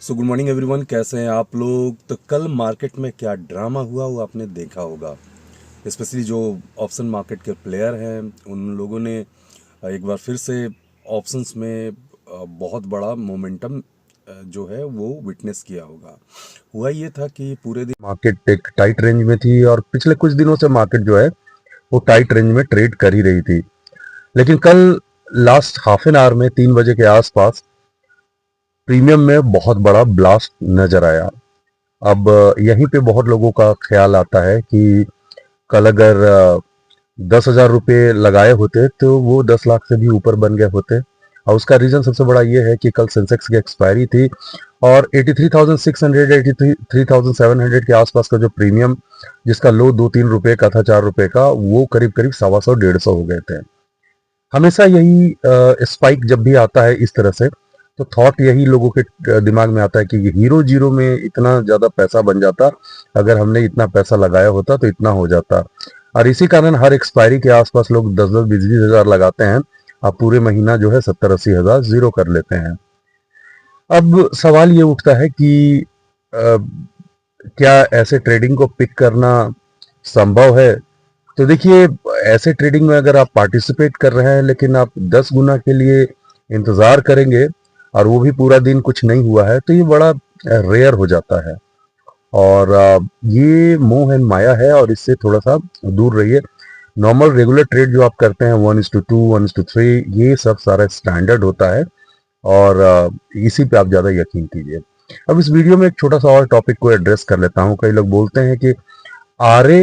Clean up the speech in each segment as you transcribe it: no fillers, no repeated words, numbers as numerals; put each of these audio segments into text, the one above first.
So good morning everyone, कैसे हैं आप लोग। तो कल मार्केट में क्या ड्रामा हुआ वो आपने देखा होगा। स्पेशली जो ऑप्शन मार्केट के प्लेयर हैं उन लोगों ने एक बार फिर से ऑप्शंस में बहुत बड़ा मोमेंटम जो है वो विटनेस किया होगा। हुआ ये था कि पूरे दिन मार्केट एक टाइट रेंज में थी और पिछले कुछ दिनों से मार्केट जो है वो टाइट रेंज में ट्रेड कर ही रही थी। लेकिन कल लास्ट हाफ एन आवर में 3 बजे के आसपास प्रीमियम में बहुत बड़ा ब्लास्ट नजर आया। अब यहीं पे बहुत लोगों का ख्याल आता है कि कल अगर 10,000 रुपये लगाए होते तो वो 10 लाख से भी ऊपर बन गए होते। और उसका रीजन सबसे बड़ा ये है कि कल सेंसेक्स की एक्सपायरी थी और 83,600 83,700 के आसपास का जो प्रीमियम जिसका लो 2-3 रुपए का था, 4 रुपए का, वो करीब करीब 125 150 हो गए थे। हमेशा यही स्पाइक जब भी आता है इस तरह से तो थॉट यही लोगों के दिमाग में आता है कि हीरो जीरो में इतना ज्यादा पैसा बन जाता, अगर हमने इतना पैसा लगाया होता तो इतना हो जाता। और इसी कारण हर एक्सपायरी के आसपास लोग 10-10 20-20 हजार लगाते हैं। आप पूरे महीना जो है 70-80 हजार जीरो कर लेते हैं। अब सवाल ये उठता है कि अ, क्या ऐसे ट्रेडिंग को पिक करना संभव है? तो देखिए, ऐसे ट्रेडिंग में अगर आप पार्टिसिपेट कर रहे हैं लेकिन आप 10 गुना के लिए इंतजार करेंगे और वो भी पूरा दिन कुछ नहीं हुआ है तो ये बड़ा रेयर हो जाता है। और ये मोह एंड माया है और इससे थोड़ा सा दूर रहिए। नॉर्मल रेगुलर ट्रेड जो आप करते हैं 1:2 1:3 ये सब सारा स्टैंडर्ड होता है और इसी पे आप ज़्यादा यकीन कीजिए। अब इस वीडियो में एक छोटा सा और टॉपिक को एड्रेस कर लेता हूँ। कई लोग बोलते हैं कि आरए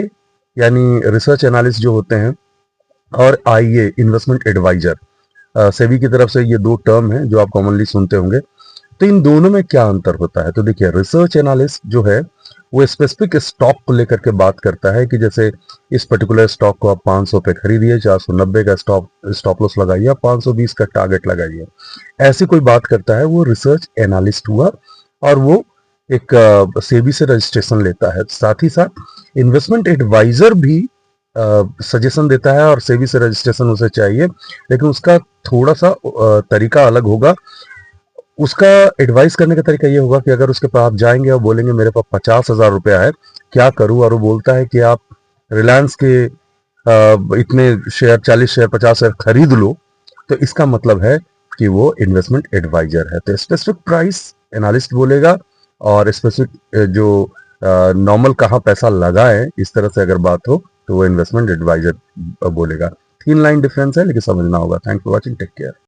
यानी रिसर्च एनालिस्ट जो होते हैं और आईए इन्वेस्टमेंट एडवाइजर, सेबी की तरफ से ये दो टर्म हैं जो आप कॉमनली सुनते होंगे। तो इन दोनों में क्या अंतर होता है? तो देखिए, रिसर्च एनालिस्ट जो है वो स्पेसिफिक स्टॉक को लेकर के बात करता है कि जैसे इस पर्टिकुलर स्टॉक को आप 500 पे खरीदिए, 490 का स्टॉप लॉस लगाइए, आप 520 का टारगेट लगाइए। ऐसी कोई बात करता है वो रिसर्च एनालिस्ट हुआ और वो एक सेबी से रजिस्ट्रेशन लेता है। साथ ही साथ इन्वेस्टमेंट एडवाइजर भी सजेशन देता है और सेबी से रजिस्ट्रेशन उसे चाहिए, लेकिन उसका थोड़ा सा तरीका अलग होगा। उसका एडवाइस करने का तरीका ये होगा कि अगर उसके पास आप जाएंगे और बोलेंगे मेरे पास 50,000 रुपया है, क्या करूं, और वो बोलता है कि आप रिलायंस के इतने शेयर, 40 शेयर, 50 शेयर खरीद लो, तो इसका मतलब है कि वो इन्वेस्टमेंट एडवाइजर है। तो स्पेसिफिक प्राइस एनालिस्ट बोलेगा और स्पेसिफिक जो नॉर्मल कहाँ पैसा लगाए इस तरह से अगर बात हो तो वो इन्वेस्टमेंट एडवाइजर बोलेगा। 3 लाइन डिफरेंस है लेकिन समझना होगा। Thanks for watching, take care.